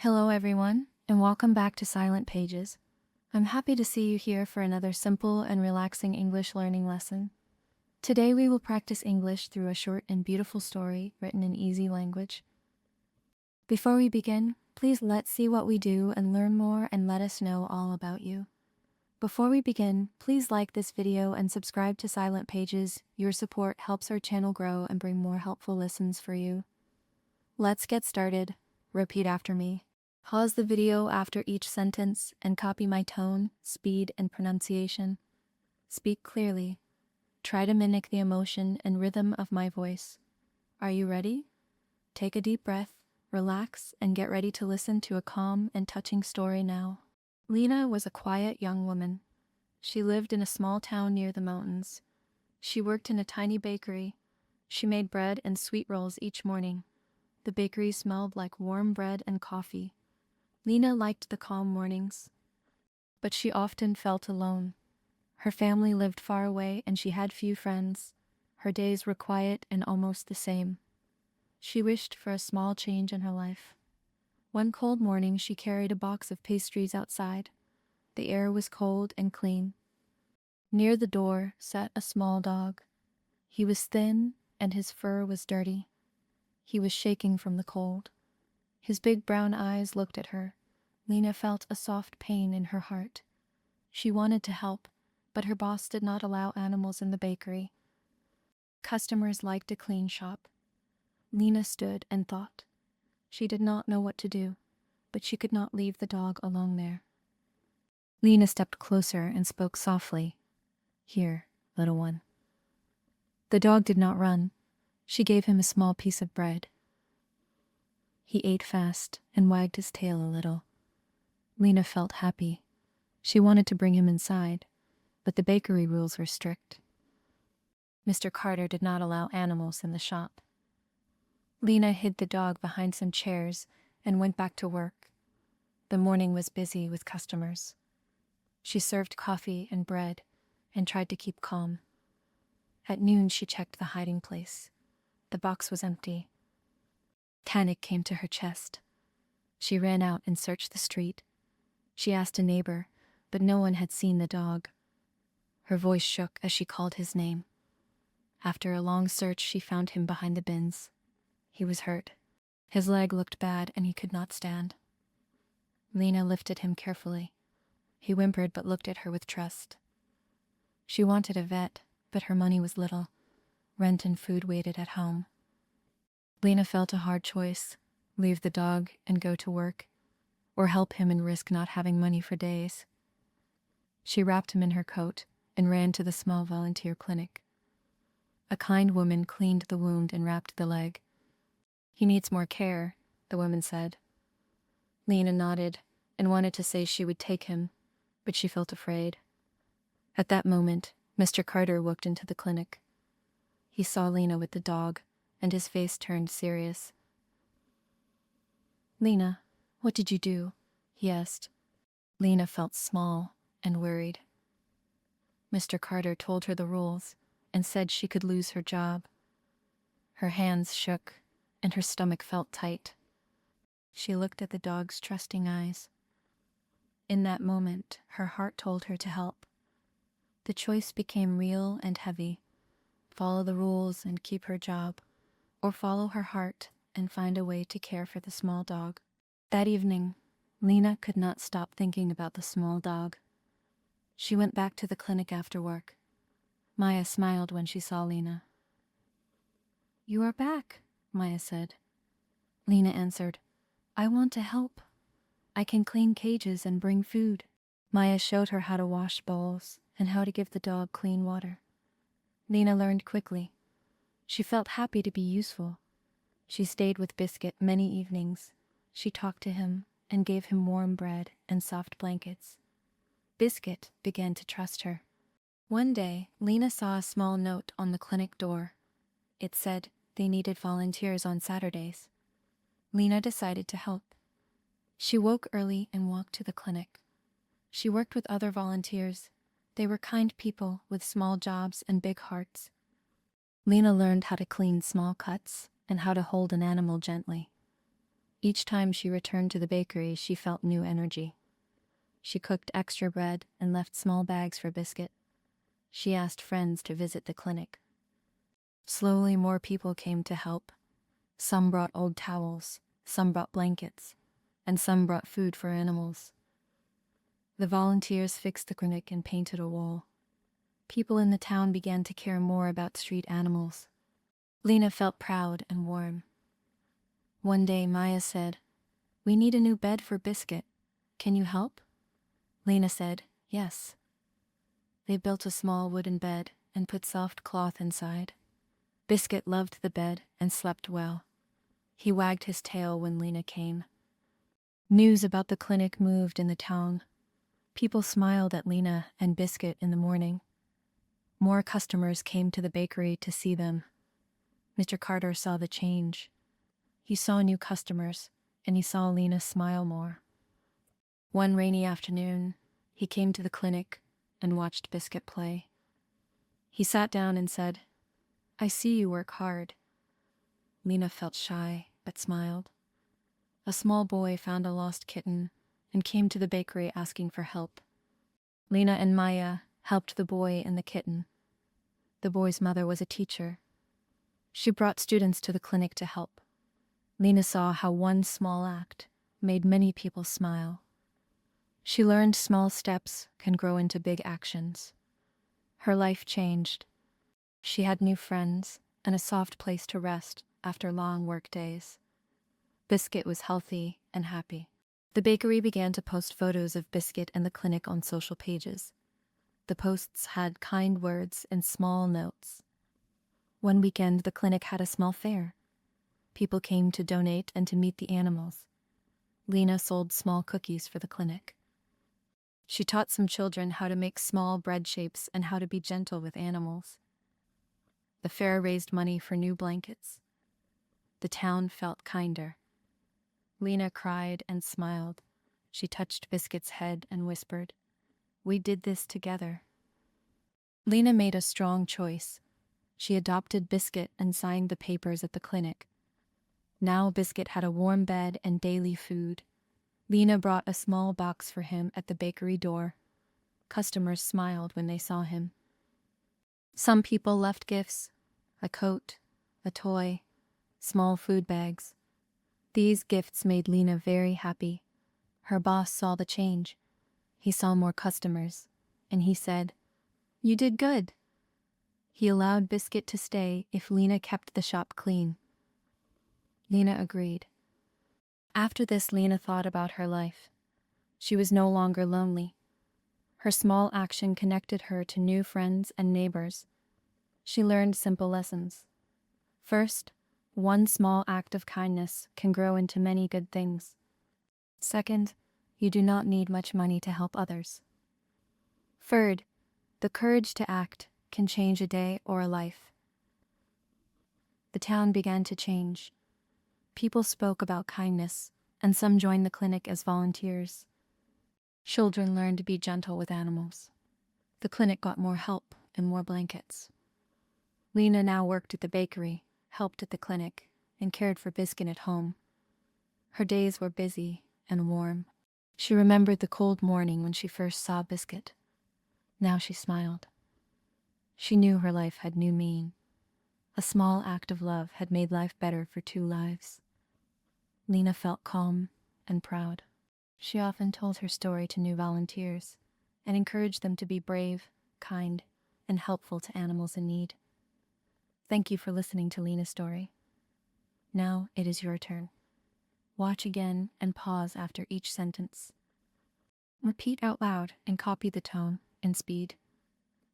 Hello, everyone, and welcome back to Silent Pages. I'm happy to see you here for another simple and relaxing English learning lesson. Today, we will practice English through a short and beautiful story written in easy language. Before we begin, please let's see what we do and learn more and let us know all about you. Before we begin, please like this video and subscribe to Silent Pages. Your support helps our channel grow and bring more helpful lessons for you. Let's get started. Repeat after me. Pause the video after each sentence and copy my tone, speed, and pronunciation. Speak clearly. Try to mimic the emotion and rhythm of my voice. Are you ready? Take a deep breath, relax, and get ready to listen to a calm and touching story now. Lena was a quiet young woman. She lived in a small town near the mountains. She worked in a tiny bakery. She made bread and sweet rolls each morning. The bakery smelled like warm bread and coffee. Lena liked the calm mornings, but she often felt alone. Her family lived far away and she had few friends. Her days were quiet and almost the same. She wished for a small change in her life. One cold morning, she carried a box of pastries outside. The air was cold and clean. Near the door sat a small dog. He was thin and his fur was dirty. He was shaking from the cold. His big brown eyes looked at her. Lena felt a soft pain in her heart. She wanted to help, but her boss did not allow animals in the bakery. Customers liked a clean shop. Lena stood and thought. She did not know what to do, but she could not leave the dog alone there. Lena stepped closer and spoke softly. "Here, little one." The dog did not run. She gave him a small piece of bread. He ate fast and wagged his tail a little. Lena felt happy. She wanted to bring him inside, but the bakery rules were strict. Mr. Carter did not allow animals in the shop. Lena hid the dog behind some chairs and went back to work. The morning was busy with customers. She served coffee and bread and tried to keep calm. At noon, she checked the hiding place. The box was empty. Panic came to her chest. She ran out and searched the street. She asked a neighbor, but no one had seen the dog. Her voice shook as she called his name. After a long search, she found him behind the bins. He was hurt. His leg looked bad and he could not stand. Lena lifted him carefully. He whimpered but looked at her with trust. She wanted a vet, but her money was little. Rent and food waited at home. Lena felt a hard choice: leave the dog and go to work, or help him and risk not having money for days. She wrapped him in her coat and ran to the small volunteer clinic. A kind woman cleaned the wound and wrapped the leg. "He needs more care," the woman said. Lena nodded and wanted to say she would take him, but she felt afraid. At that moment, Mr. Carter walked into the clinic. He saw Lena with the dog, and his face turned serious. "Lena, what did you do?" he asked. Lena felt small and worried. Mr. Carter told her the rules and said she could lose her job. Her hands shook and her stomach felt tight. She looked at the dog's trusting eyes. In that moment, her heart told her to help. The choice became real and heavy: follow the rules and keep her job, or follow her heart and find a way to care for the small dog. That evening, Lena could not stop thinking about the small dog. She went back to the clinic after work. Maya smiled when she saw Lena. "You are back," Maya said. Lena answered, "I want to help. I can clean cages and bring food." Maya showed her how to wash bowls and how to give the dog clean water. Lena learned quickly. She felt happy to be useful. She stayed with Biscuit many evenings. She talked to him and gave him warm bread and soft blankets. Biscuit began to trust her. One day, Lena saw a small note on the clinic door. It said they needed volunteers on Saturdays. Lena decided to help. She woke early and walked to the clinic. She worked with other volunteers. They were kind people with small jobs and big hearts. Lena learned how to clean small cuts and how to hold an animal gently. Each time she returned to the bakery, she felt new energy. She cooked extra bread and left small bags for Biscuit. She asked friends to visit the clinic. Slowly, more people came to help. Some brought old towels, some brought blankets, and some brought food for animals. The volunteers fixed the clinic and painted a wall. People in the town began to care more about street animals. Lena felt proud and warm. One day, Maya said, "We need a new bed for Biscuit. Can you help?" Lena said, "Yes." They built a small wooden bed and put soft cloth inside. Biscuit loved the bed and slept well. He wagged his tail when Lena came. News about the clinic moved in the town. People smiled at Lena and Biscuit in the morning. More customers came to the bakery to see them. Mr. Carter saw the change. He saw new customers, and he saw Lena smile more. One rainy afternoon, he came to the clinic and watched Biscuit play. He sat down and said, "I see you work hard." Lena felt shy, but smiled. A small boy found a lost kitten and came to the bakery asking for help. Lena and Maya helped the boy and the kitten. The boy's mother was a teacher. She brought students to the clinic to help. Lena saw how one small act made many people smile. She learned small steps can grow into big actions. Her life changed. She had new friends and a soft place to rest after long work days. Biscuit was healthy and happy. The bakery began to post photos of Biscuit and the clinic on social pages. The posts had kind words and small notes. One weekend, the clinic had a small fair. People came to donate and to meet the animals. Lena sold small cookies for the clinic. She taught some children how to make small bread shapes and how to be gentle with animals. The fair raised money for new blankets. The town felt kinder. Lena cried and smiled. She touched Biscuit's head and whispered, "We did this together." Lena made a strong choice. She adopted Biscuit and signed the papers at the clinic. Now Biscuit had a warm bed and daily food. Lena brought a small box for him at the bakery door. Customers smiled when they saw him. Some people left gifts, a coat, a toy, small food bags. These gifts made Lena very happy. Her boss saw the change. He saw more customers, and he said, "You did good." He allowed Biscuit to stay if Lena kept the shop clean. Lena agreed. After this, Lena thought about her life. She was no longer lonely. Her small action connected her to new friends and neighbors. She learned simple lessons. First, one small act of kindness can grow into many good things. Second, you do not need much money to help others. Third, the courage to act can change a day or a life. The town began to change. People spoke about kindness, and some joined the clinic as volunteers. Children learned to be gentle with animals. The clinic got more help and more blankets. Lena now worked at the bakery, helped at the clinic, and cared for Biscuit at home. Her days were busy and warm. She remembered the cold morning when she first saw Biscuit. Now she smiled. She knew her life had new meaning. A small act of love had made life better for two lives. Lena felt calm and proud. She often told her story to new volunteers and encouraged them to be brave, kind, and helpful to animals in need. Thank you for listening to Lena's story. Now it is your turn. Watch again and pause after each sentence. Repeat out loud and copy the tone and speed.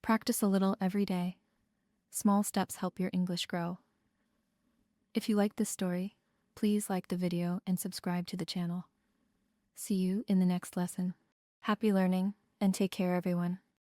Practice a little every day. Small steps help your English grow. If you like this story, please like the video and subscribe to the channel. See you in the next lesson. Happy learning, and take care, everyone.